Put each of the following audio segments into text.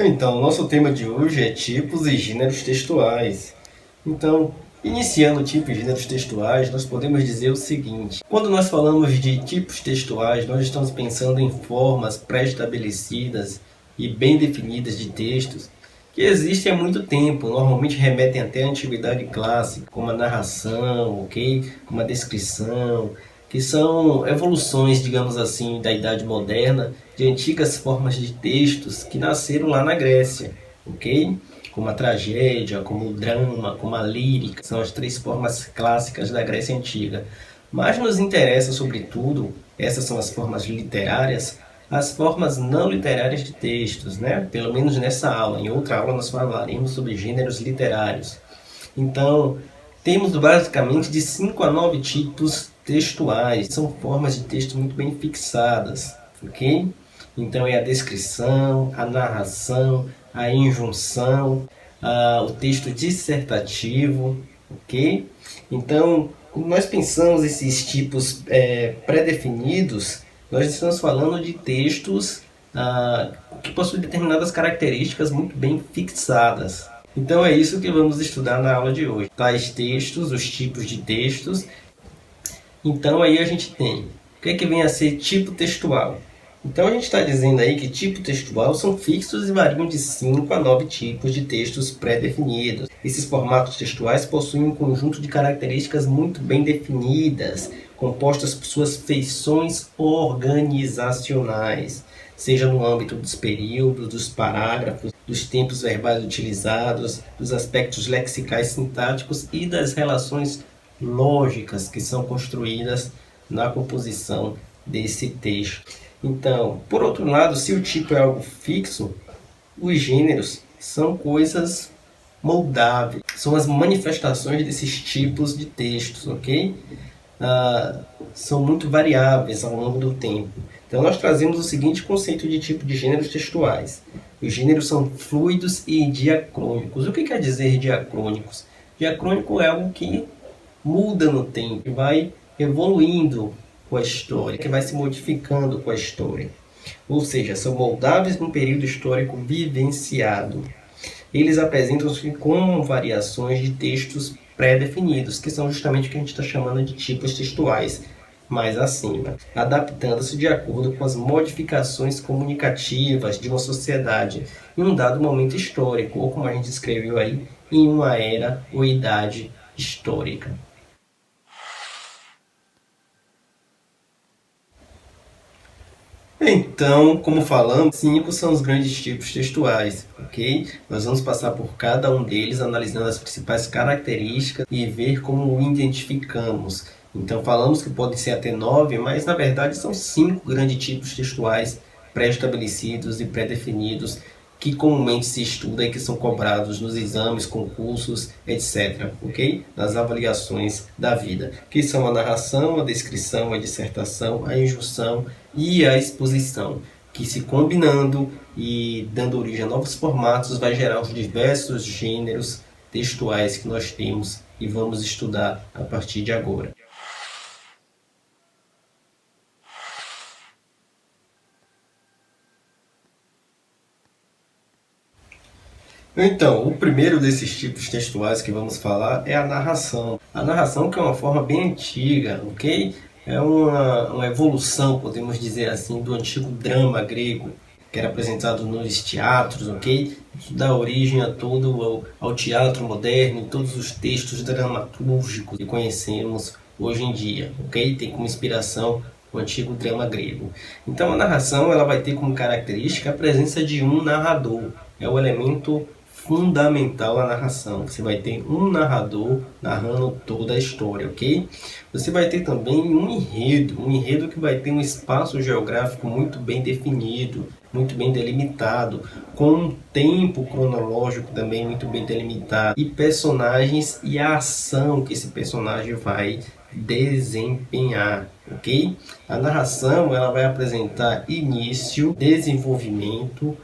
Então, o nosso tema de hoje é tipos e gêneros textuais. Então, iniciando tipos e gêneros textuais, nós podemos dizer o seguinte: quando nós falamos de tipos textuais, nós estamos pensando em formas pré-estabelecidas e bem definidas de textos que existem há muito tempo, normalmente remetem até à antiguidade clássica, como a narração, ok? Como a descrição, que são evoluções, digamos assim, da Idade Moderna, de antigas formas de textos que nasceram lá na Grécia, ok? Como a tragédia, como o drama, como a lírica, são as três formas clássicas da Grécia Antiga. Mas nos interessa, sobretudo, essas são as formas literárias, as formas não literárias de textos, né? Pelo menos nessa aula. Em outra aula nós falaremos sobre gêneros literários. Então, temos basicamente de 5 a 9 tipos textuais. São formas de texto muito bem fixadas, ok? Então é a descrição, a narração, a injunção, o texto dissertativo, ok? Então, quando nós pensamos esses tipos pré-definidos, nós estamos falando de textos que possuem determinadas características muito bem fixadas. Então é isso que vamos estudar na aula de hoje. Tais textos, os tipos de textos. Então aí a gente tem, o que é que vem a ser tipo textual? Então a gente está dizendo aí que tipo textual são fixos e variam de 5 a 9 tipos de textos pré-definidos. Esses formatos textuais possuem um conjunto de características muito bem definidas, compostas por suas feições organizacionais, seja no âmbito dos períodos, dos parágrafos, dos tempos verbais utilizados, dos aspectos lexicais sintáticos e das relações lógicas que são construídas na composição desse texto. Então, por outro lado, se o tipo é algo fixo, os gêneros são coisas moldáveis, são as manifestações desses tipos de textos, ok? São muito variáveis ao longo do tempo. Então, nós trazemos o seguinte conceito de tipo de gêneros textuais. Os gêneros são fluidos e diacrônicos. O que quer dizer diacrônicos? Diacrônico é algo que muda no tempo, que vai evoluindo com a história, que vai se modificando com a história. Ou seja, são moldáveis num período histórico vivenciado. Eles apresentam-se como variações de textos pré-definidos, que são justamente o que a gente está chamando de tipos textuais mais acima, adaptando-se de acordo com as modificações comunicativas de uma sociedade em um dado momento histórico, ou como a gente escreveu aí, em uma era ou idade histórica. Então, como falamos, 5 são os grandes tipos textuais, ok? Nós vamos passar por cada um deles, analisando as principais características e ver como o identificamos. Então, falamos que podem ser até 9, mas na verdade são 5 grandes tipos textuais pré-estabelecidos e pré-definidos que comumente se estuda e que são cobrados nos exames, concursos, etc., ok? Nas avaliações da vida, que são a narração, a descrição, a dissertação, a injunção e a exposição, que se combinando e dando origem a novos formatos vai gerar os diversos gêneros textuais que nós temos e vamos estudar a partir de agora. Então, o primeiro desses tipos textuais que vamos falar é a narração. A narração que é uma forma bem antiga, ok? É uma evolução, podemos dizer assim, do antigo drama grego, que era apresentado nos teatros, ok? Isso dá origem a todo ao teatro moderno e todos os textos dramatúrgicos que conhecemos hoje em dia, ok? Tem como inspiração o antigo drama grego. Então a narração ela vai ter como característica a presença de um narrador. É o elemento fundamental à narração. Você vai ter um narrador narrando toda a história, ok? Você vai ter também um enredo que vai ter um espaço geográfico muito bem definido, muito bem delimitado, com um tempo cronológico também muito bem delimitado, e personagens e a ação que esse personagem vai desempenhar, ok? A narração ela vai apresentar início, desenvolvimento,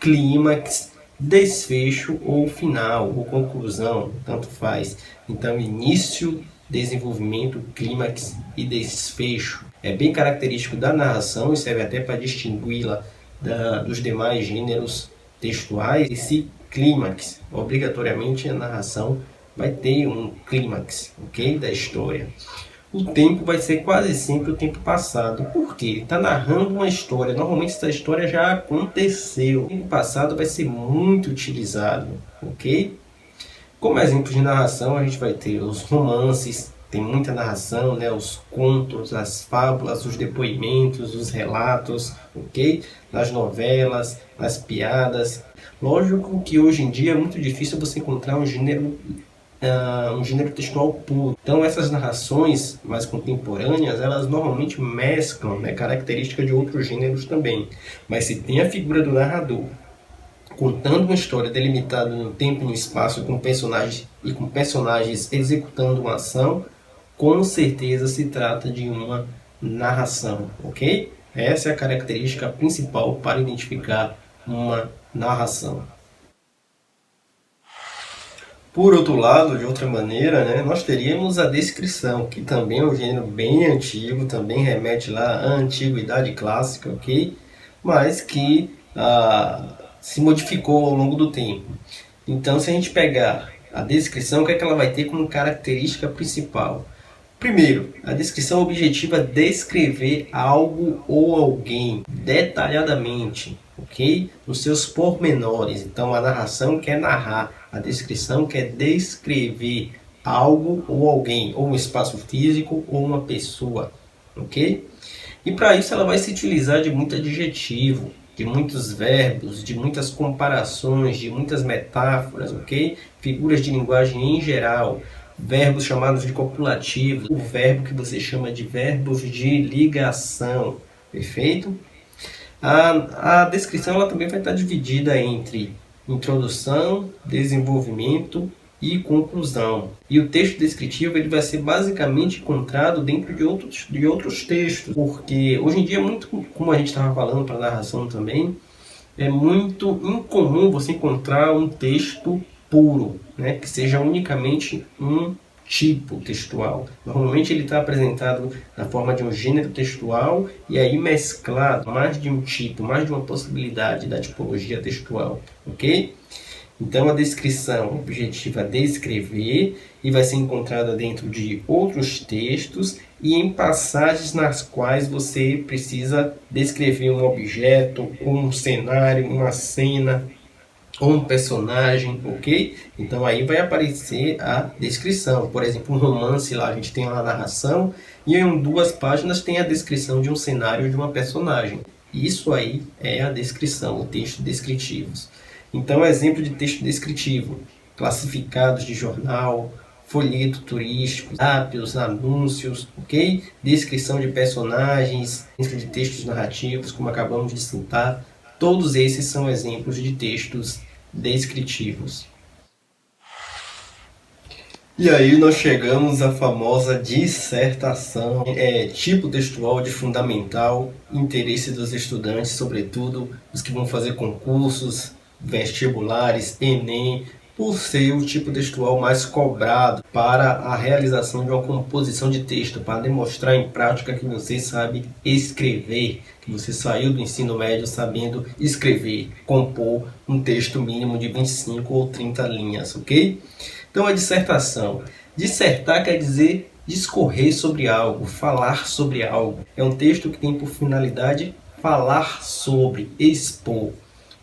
clímax, desfecho ou final, ou conclusão, tanto faz. Então, início, desenvolvimento, clímax e desfecho. É bem característico da narração e serve até para distingui-la dos demais gêneros textuais esse clímax. Obrigatoriamente a narração vai ter um clímax, ok? Da história. O tempo vai ser quase sempre o tempo passado. Por quê? Ele está narrando uma história. Normalmente essa história já aconteceu. O tempo passado vai ser muito utilizado, ok? Como exemplo de narração, a gente vai ter os romances, tem muita narração, né? Os contos, as fábulas, os depoimentos, os relatos, ok? Nas novelas, nas piadas. Lógico que hoje em dia é muito difícil você encontrar um gênero textual puro. Então essas narrações mais contemporâneas, elas normalmente mesclam, né, características de outros gêneros também. Mas se tem a figura do narrador contando uma história delimitada no tempo e no espaço com personagens executando uma ação, com certeza se trata de uma narração, ok? Essa é a característica principal para identificar uma narração. Por outro lado, de outra maneira, né, nós teríamos a descrição, que também é um gênero bem antigo, também remete lá à antiguidade clássica, ok? Mas que se modificou ao longo do tempo. Então, se a gente pegar a descrição, o que é que ela vai ter como característica principal? Primeiro, a descrição objetiva é descrever algo ou alguém detalhadamente, ok? Nos seus pormenores. Então, a narração quer narrar, a descrição quer descrever algo ou alguém, ou um espaço físico ou uma pessoa, ok? E para isso ela vai se utilizar de muito adjetivo, de muitos verbos, de muitas comparações, de muitas metáforas, ok? Figuras de linguagem em geral, verbos chamados de copulativos, o verbo que você chama de verbos de ligação, perfeito? A descrição ela também vai estar dividida entre introdução, desenvolvimento e conclusão. E o texto descritivo ele vai ser basicamente encontrado dentro de outros textos, porque hoje em dia é muito, como a gente estava falando para a narração também, é muito incomum você encontrar um texto puro, né, que seja unicamente um tipo textual. Normalmente ele está apresentado na forma de um gênero textual e aí mesclado mais de um tipo, mais de uma possibilidade da tipologia textual, ok? Então a descrição objetiva é descrever e vai ser encontrada dentro de outros textos e em passagens nas quais você precisa descrever um objeto, um cenário, uma cena ou um personagem, ok? Então aí vai aparecer a descrição. Por exemplo, um romance lá, a gente tem uma narração e em 2 páginas tem a descrição de um cenário de uma personagem. Isso aí é a descrição, o texto descritivo. Então, exemplo de texto descritivo, classificados de jornal, folheto turístico, lápios, anúncios, ok? Descrição de personagens, dentro de textos narrativos, como acabamos de citar. Todos esses são exemplos de textos descritivos. E aí nós chegamos à famosa dissertação, tipo textual de fundamental interesse dos estudantes, sobretudo os que vão fazer concursos, vestibulares, Enem, por ser o tipo textual mais cobrado para a realização de uma composição de texto, para demonstrar em prática que você sabe escrever, que você saiu do ensino médio sabendo escrever, compor um texto mínimo de 25 ou 30 linhas, ok? Então a dissertação. Dissertar quer dizer discorrer sobre algo, falar sobre algo. É um texto que tem por finalidade falar sobre, expor.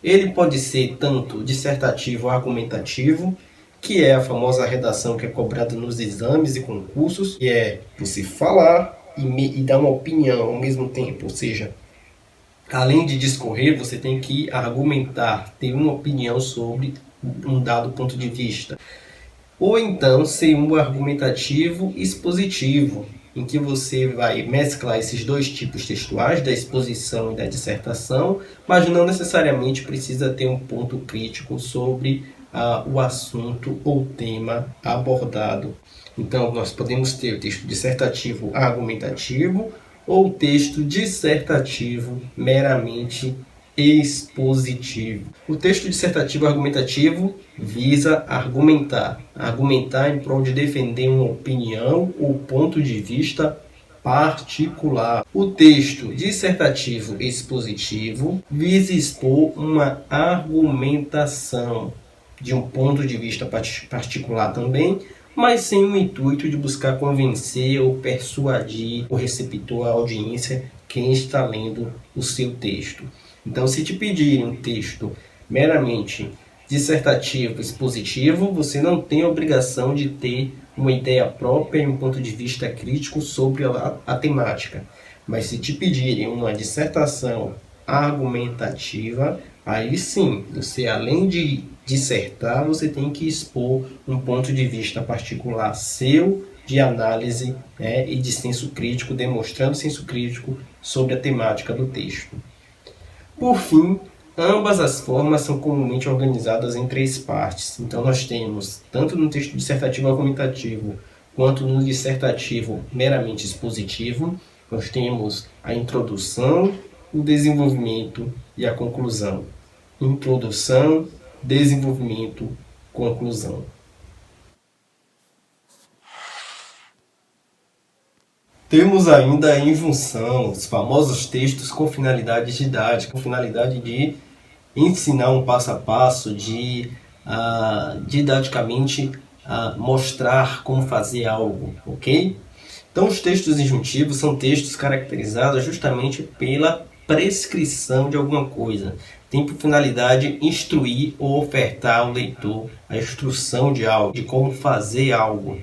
Ele pode ser tanto dissertativo ou argumentativo, que é a famosa redação que é cobrada nos exames e concursos, que é você falar e dar uma opinião ao mesmo tempo, ou seja, além de discorrer, você tem que argumentar, ter uma opinião sobre um dado ponto de vista. Ou então ser um argumentativo expositivo, em que você vai mesclar esses 2 tipos textuais, da exposição e da dissertação, mas não necessariamente precisa ter um ponto crítico sobre o assunto ou tema abordado. Então, nós podemos ter o texto dissertativo argumentativo ou texto dissertativo meramente expositivo. O texto dissertativo argumentativo visa argumentar em prol de defender uma opinião ou ponto de vista particular. O texto dissertativo expositivo visa expor uma argumentação de um ponto de vista particular também, mas sem o intuito de buscar convencer ou persuadir o receptor, a audiência, quem está lendo o seu texto. Então, se te pedirem um texto meramente dissertativo expositivo, você não tem a obrigação de ter uma ideia própria e um ponto de vista crítico sobre a temática. Mas se te pedirem uma dissertação argumentativa, aí sim, você além de dissertar, você tem que expor um ponto de vista particular seu, de análise, e de senso crítico, demonstrando senso crítico sobre a temática do texto. Por fim, ambas as formas são comumente organizadas em 3 partes. Então nós temos, tanto no texto dissertativo argumentativo, quanto no dissertativo meramente expositivo, nós temos a introdução, o desenvolvimento e a conclusão. Introdução, desenvolvimento, conclusão. Temos ainda a injunção, os famosos textos com finalidade didática, com finalidade de ensinar um passo a passo, de didaticamente mostrar como fazer algo, ok? Então os textos injuntivos são textos caracterizados justamente pela prescrição de alguma coisa. Tem por finalidade instruir ou ofertar ao leitor a instrução de algo, de como fazer algo.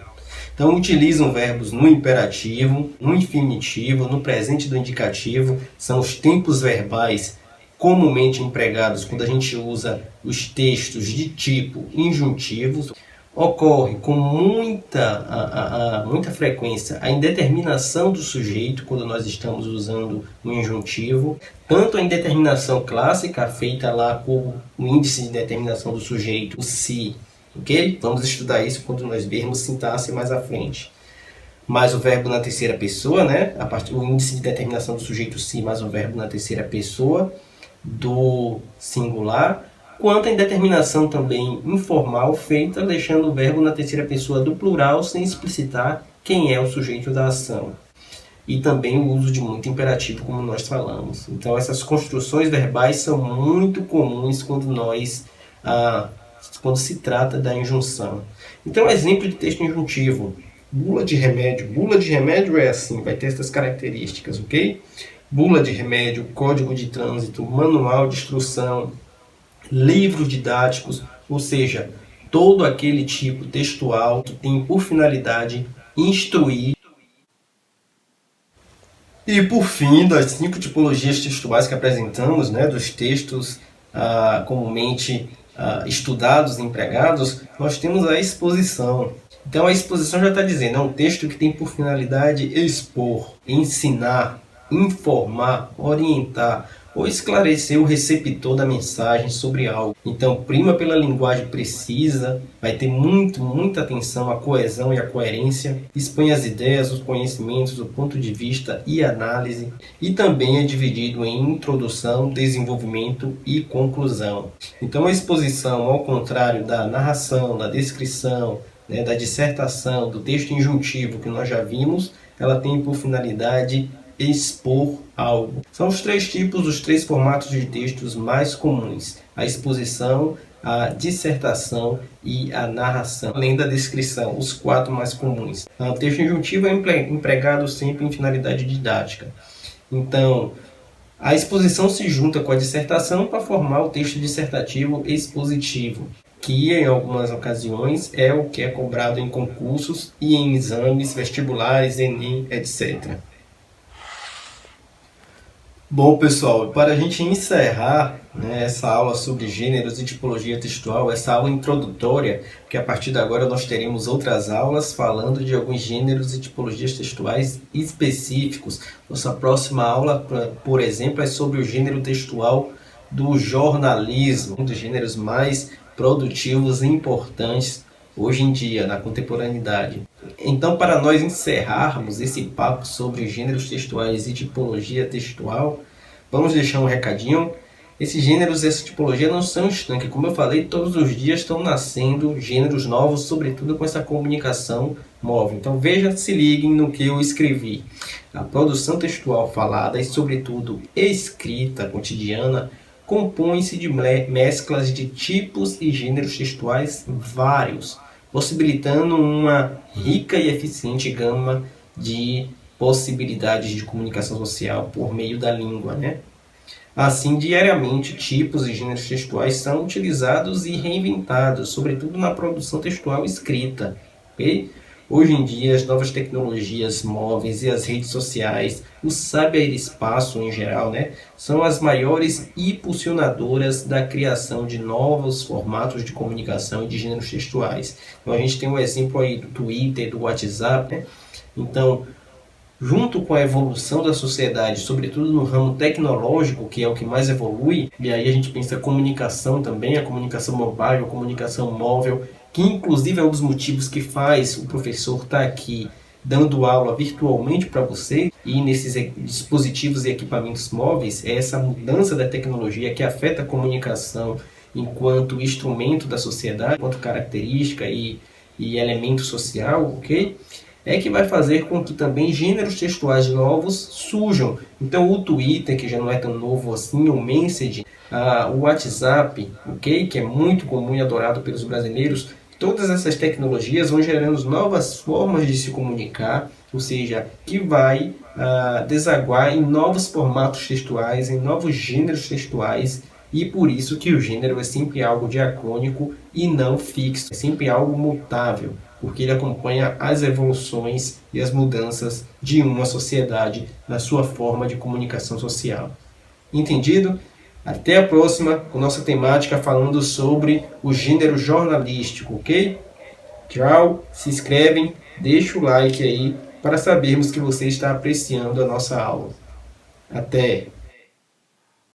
Então utilizam verbos no imperativo, no infinitivo, no presente do indicativo, são os tempos verbais comumente empregados quando a gente usa os textos de tipo injuntivos. Ocorre com muita frequência a indeterminação do sujeito quando nós estamos usando o injuntivo, tanto a indeterminação clássica feita lá com o índice de determinação do sujeito, o se, ok? Vamos estudar isso quando nós vermos sintaxe mais à frente. Mais o verbo na terceira pessoa, o índice de determinação do sujeito se mais o verbo na terceira pessoa do singular, quanto a indeterminação também informal feita deixando o verbo na terceira pessoa do plural sem explicitar quem é o sujeito da ação. E também o uso de muito imperativo, como nós falamos. Então essas construções verbais são muito comuns quando se trata da injunção. Então, exemplo de texto injuntivo. Bula de remédio. Bula de remédio é assim, vai ter essas características, ok? Bula de remédio, código de trânsito, manual de instrução, livros didáticos, ou seja, todo aquele tipo textual que tem por finalidade instruir. E por fim, das 5 tipologias textuais que apresentamos, dos textos comumente estudados e empregados, nós temos a exposição. Então a exposição já está dizendo, é um texto que tem por finalidade expor, ensinar, informar, orientar ou esclarecer o receptor da mensagem sobre algo. Então prima pela linguagem precisa, vai ter muita atenção à coesão e à coerência, expõe as ideias, os conhecimentos, o ponto de vista e análise, e também é dividido em introdução, desenvolvimento e conclusão. Então a exposição, ao contrário da narração, da descrição, da dissertação, do texto injuntivo que nós já vimos, ela tem por finalidade expor algo. São os 3 tipos, os 3 formatos de textos mais comuns: a exposição, a dissertação e a narração, além da descrição, os 4 mais comuns. O texto injuntivo é empregado sempre em finalidade didática. Então, a exposição se junta com a dissertação para formar o texto dissertativo expositivo, que em algumas ocasiões é o que é cobrado em concursos e em exames vestibulares, Enem, etc. Bom, pessoal, para a gente encerrar essa aula sobre gêneros e tipologia textual, essa aula introdutória, que a partir de agora nós teremos outras aulas falando de alguns gêneros e tipologias textuais específicos. Nossa próxima aula, por exemplo, é sobre o gênero textual do jornalismo, um dos gêneros mais produtivos e importantes hoje em dia, na contemporaneidade. Então, para nós encerrarmos esse papo sobre gêneros textuais e tipologia textual, vamos deixar um recadinho. Esses gêneros e essa tipologia não são estanques. Como eu falei, todos os dias estão nascendo gêneros novos, sobretudo com essa comunicação móvel. Então, se liguem no que eu escrevi. A produção textual falada e, sobretudo, escrita cotidiana compõe-se de mesclas de tipos e gêneros textuais vários, possibilitando uma rica e eficiente gama de possibilidades de comunicação social por meio da língua, né? Assim, diariamente, tipos e gêneros textuais são utilizados e reinventados, sobretudo na produção textual escrita. Ok? Hoje em dia, as novas tecnologias móveis e as redes sociais, o cyberespaço em geral, né, são as maiores impulsionadoras da criação de novos formatos de comunicação e de gêneros textuais. Então, a gente tem um exemplo aí do Twitter, do WhatsApp, né? Então, junto com a evolução da sociedade, sobretudo no ramo tecnológico, que é o que mais evolui, e aí a gente pensa a comunicação também, a comunicação mobile, a comunicação móvel, que inclusive é um dos motivos que faz o professor estar aqui dando aula virtualmente para você, e nesses dispositivos e equipamentos móveis, é essa mudança da tecnologia que afeta a comunicação enquanto instrumento da sociedade, enquanto característica e elemento social, ok? É que vai fazer com que também gêneros textuais novos surjam. Então o Twitter, que já não é tão novo assim, o Message, o WhatsApp, ok, que é muito comum e adorado pelos brasileiros, todas essas tecnologias vão gerando novas formas de se comunicar, ou seja, que vai desaguar em novos formatos textuais, em novos gêneros textuais, e por isso que o gênero é sempre algo diacrônico e não fixo, é sempre algo mutável, porque ele acompanha as evoluções e as mudanças de uma sociedade na sua forma de comunicação social. Entendido? Até a próxima com nossa temática falando sobre o gênero jornalístico, ok? Tchau, se inscrevem, deixa o like aí para sabermos que você está apreciando a nossa aula. Até!